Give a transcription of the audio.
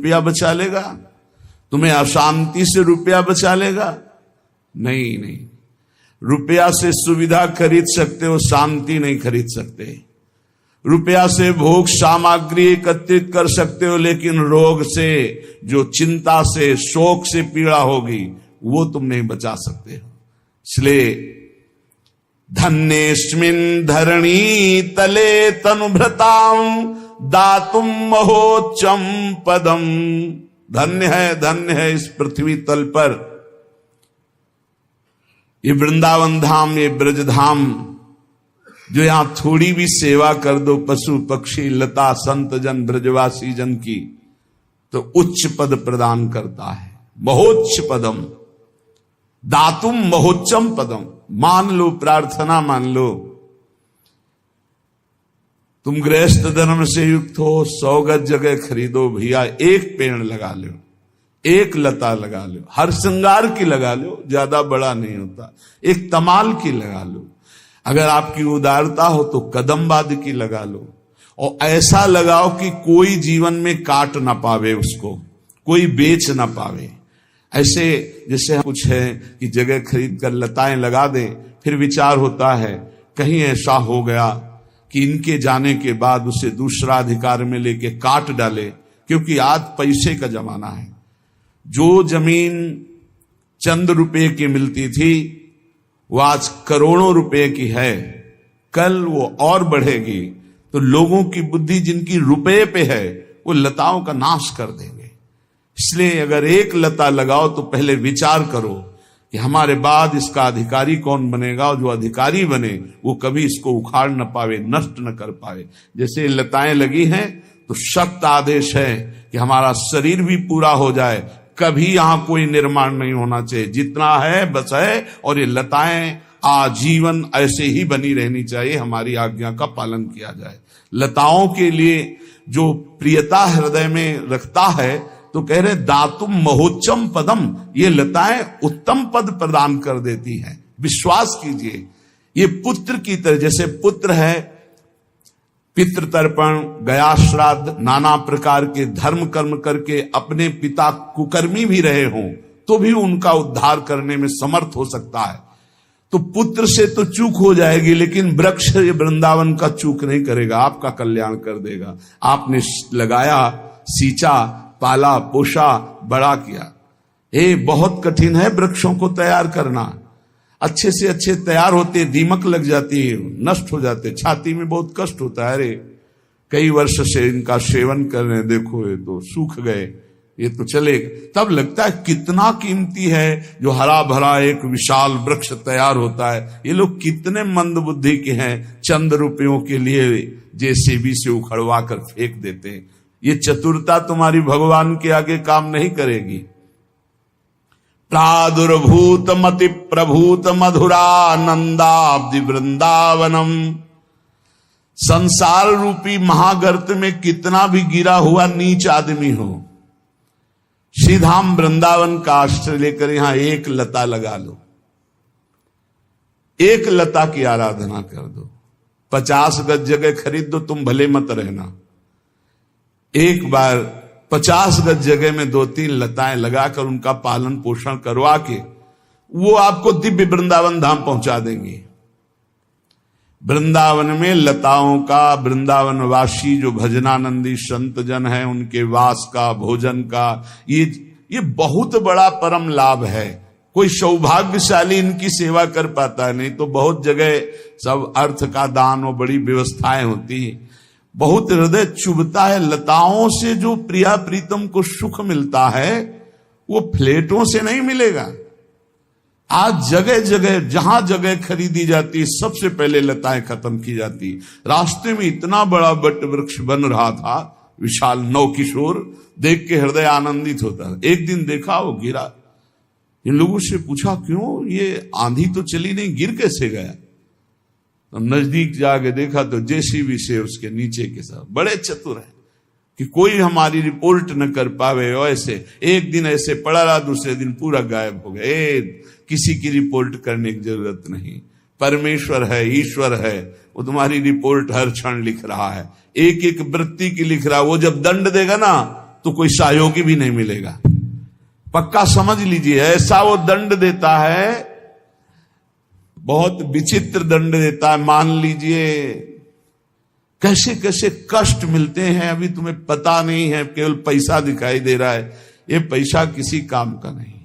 रुपया बचा लेगा? तुम्हें अशांति से रुपया बचा लेगा? नहीं। रुपया से सुविधा खरीद सकते हो, शांति नहीं खरीद सकते। रुपया से भोग सामग्री एकत्रित कर सकते हो, लेकिन रोग से, जो चिंता से, शोक से पीड़ा होगी, वो तुम नहीं बचा सकते हो। इसलिए धन्येस्मिन् धरणी तले तनुभृतां दातुम महोच्चम पदम। धन्य है इस पृथ्वी तल पर ये वृंदावन धाम, ये ब्रज धाम, जो यहां थोड़ी भी सेवा कर दो पशु पक्षी लता संत जन ब्रजवासी जन की, तो उच्च पद प्रदान करता है। महोच्च पदम, दातुम महोच्चम पदम। मान लो, प्रार्थना मान लो, तुम गृहस्थ धर्म से युक्त हो, 100 गज जगह खरीदो भैया, एक पेड़ लगा लो, एक लता लगा लो, हर श्रृंगार की लगा लो, ज्यादा बड़ा नहीं होता, एक तमाल की लगा लो। अगर आपकी उदारता हो तो कदमबाद की लगा लो, और ऐसा लगाओ कि कोई जीवन में काट ना पावे, उसको कोई बेच ना पावे। ऐसे जैसे कुछ है कि जगह खरीद कर लताएं लगा दें, फिर विचार होता है कहीं ऐसा हो गया कि इनके जाने के बाद उसे दूसरा अधिकार में लेके काट डाले, क्योंकि आज पैसे का जमाना है। जो जमीन चंद रुपए की मिलती थी वो आज करोड़ों रुपए की है, कल वो और बढ़ेगी। तो लोगों की बुद्धि जिनकी रुपए पे है वो लताओं का नाश कर देंगे। इसलिए अगर एक लता लगाओ तो पहले विचार करो कि हमारे बाद इसका अधिकारी कौन बनेगा, और जो अधिकारी बने वो कभी इसको उखाड़ न पावे, नष्ट न कर पावे। जैसे लताएं लगी हैं तो सख्त आदेश है कि हमारा शरीर भी पूरा हो जाए, कभी यहां कोई निर्माण नहीं होना चाहिए। जितना है बस है, और ये लताएं आजीवन ऐसे ही बनी रहनी चाहिए, हमारी आज्ञा का पालन किया जाए। लताओं के लिए जो प्रियता हृदय में रखता है, तो कह रहे दातुम महोच्चम पदम, ये लताएं उत्तम पद प्रदान कर देती हैं। विश्वास कीजिए, ये पुत्र की तरह, जैसे पुत्र है, पितृतर्पण, गया श्राद्ध, नाना प्रकार के धर्म कर्म करके अपने पिता कुकर्मी भी रहे हों तो भी उनका उद्धार करने में समर्थ हो सकता है। तो पुत्र से तो चूक हो जाएगी, लेकिन वृक्ष ये वृंदावन का चूक नहीं करेगा, आपका कल्याण कर देगा। आपने लगाया, सींचा, पाला, पोषा, बड़ा किया। बहुत कठिन है वृक्षों को तैयार करना। अच्छे से अच्छे तैयार होते, दीमक लग जाती है, नष्ट हो जाते, छाती में बहुत कष्ट होता है। अरे कई वर्ष से इनका सेवन कर रहे हैं, देखो ये तो सूख गए, ये तो चले। तब लगता है कितना कीमती है जो हरा भरा एक विशाल वृक्ष तैयार होता है। ये लोग कितने मंद बुद्धि के हैं, चंद रुपयों के लिए जेसीबी से उखड़वा कर फेंक देते हैं। ये चतुरता तुम्हारी भगवान के आगे काम नहीं करेगी। प्रादुर्भूत मति प्रभूत मधुरानंदाब्धि वृंदावनम। संसार रूपी महागर्त में कितना भी गिरा हुआ नीच आदमी हो, श्रीधाम वृंदावन का आश्रय लेकर यहां एक लता लगा लो, एक लता की आराधना कर दो। 50 गज जगह खरीद दो, तुम भले मत रहना। एक बार 50 गज जगह में 2-3 लताएं लगाकर उनका पालन पोषण करवा के वो आपको दिव्य वृंदावन धाम पहुंचा देंगे। वृंदावन में लताओं का, वृंदावन वासी जो भजनानंदी संत जन है, उनके वास का, भोजन का, ये बहुत बड़ा परम लाभ है। कोई सौभाग्यशाली इनकी सेवा कर पाता है, नहीं तो बहुत जगह सब अर्थ का दान और बड़ी व्यवस्थाएं होती है। बहुत हृदय चुभता है। लताओं से जो प्रिया प्रीतम को सुख मिलता है वो फ्लेटों से नहीं मिलेगा। आज जगह जगह जहां जगह खरीदी जाती, सबसे पहले लताएं खत्म की जाती। रास्ते में इतना बड़ा वट वृक्ष बन रहा था, विशाल नवकिशोर, देख के हृदय आनंदित होता है। एक दिन देखा वो गिरा। इन लोगों से पूछा क्यों, ये आंधी तो चली नहीं, गिर कैसे गया? तो नजदीक जाके देखा तो जेसीबी से उसके नीचे के साथ बड़े चतुर हैं कि कोई हमारी रिपोर्ट न कर पावे। ऐसे एक दिन ऐसे पड़ा रहा, दूसरे दिन पूरा गायब हो गया। किसी की रिपोर्ट करने की जरूरत नहीं। परमेश्वर है, ईश्वर है, वो तुम्हारी रिपोर्ट हर क्षण लिख रहा है, एक एक वृत्ति की लिख रहा है। वो जब दंड देगा ना तो कोई सहयोगी भी नहीं मिलेगा। पक्का समझ लीजिए, ऐसा वो दंड देता है, बहुत विचित्र दंड देता है। मान लीजिए कैसे कैसे कष्ट मिलते हैं, अभी तुम्हें पता नहीं है, केवल पैसा दिखाई दे रहा है। ये पैसा किसी काम का नहीं।